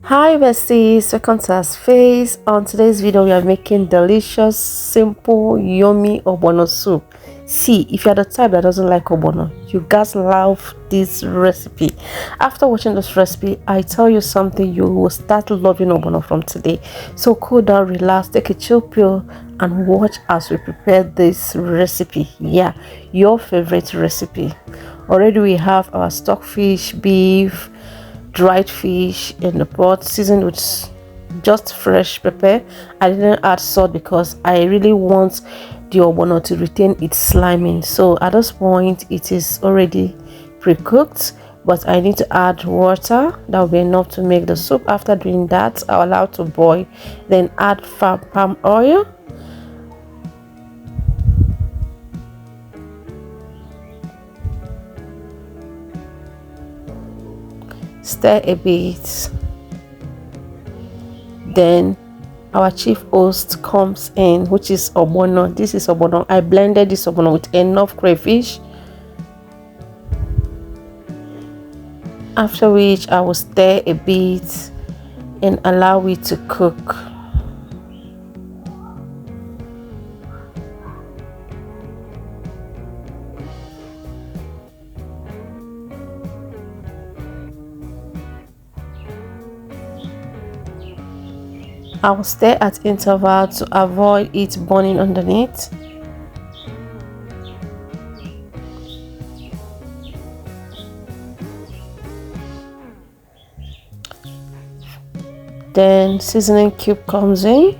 Hi besties, welcome to our space. On today's video we are making delicious, simple, yummy ogbono soup. See, if you're the type that doesn't like ogbono, you guys love this recipe. After watching this recipe, I tell you something, you will start loving ogbono from today. So cool down, relax, take a chill pill and watch as we prepare this recipe. Yeah, your favorite recipe. Already we have our stockfish, beef, dried fish in the pot, seasoned with just fresh pepper. I didn't add salt because I really want the ogbono to retain its sliming. So at this point it is already pre-cooked, but I need to add water. That will be enough to make the soup. After doing that, I'll allow it to boil, then add palm oil, stir a bit. Then our chief host comes in, which is ogbono. This is ogbono. I blended this ogbono with enough crayfish, after which I will stir a bit and allow it to cook. I will stir at interval to avoid it burning underneath. Then seasoning cube comes in,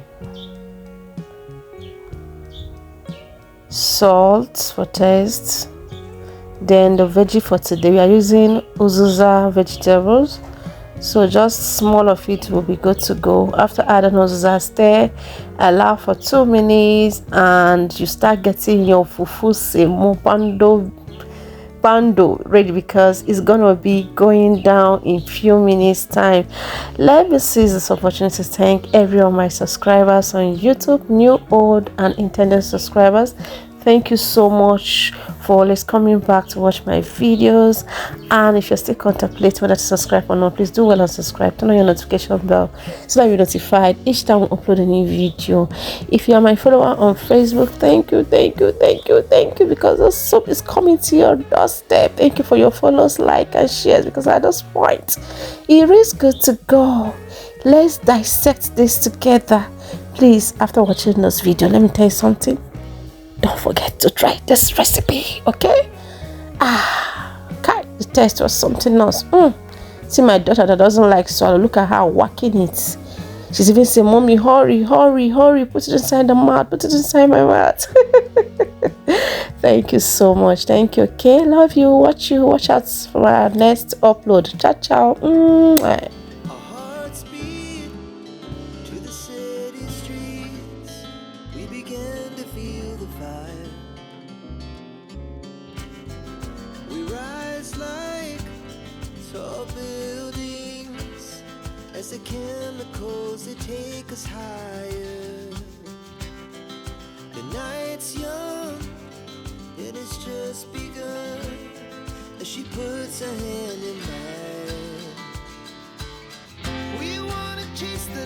salt for taste. Then the veggie for today, we are using uziza vegetables, so just small of it will be good to go. After adding uziza, stir, allow for 2 minutes, and you start getting your fufu semo pando ready, because it's gonna be going down in few minutes time. Let me seize this opportunity to thank every of my subscribers on YouTube, new, old, and intended subscribers. Thank you so much for always coming back to watch my videos. And if you're still contemplating whether to subscribe or not, please do well and subscribe. Turn on your notification bell so that you're notified each time we upload a new video. If you are my follower on Facebook, thank you, because the soup is coming to your doorstep. Thank you for your follows, like, and shares, because at this point it is good to go. Let's dissect this together. Please, after watching this video, let me tell you something. Don't forget to try this recipe, okay? God, the taste was something else. See my daughter that doesn't like swallow, look at her whacking it. She's even saying, "Mommy, hurry, put it inside the mouth, put it inside my mouth." Thank you so much. Thank you, okay? Love you. Watch out for our next upload. Ciao, ciao. Tall buildings, as the chemicals they take us higher. The night's young, it has just begun, as she puts her hand in mine. We wanna chase the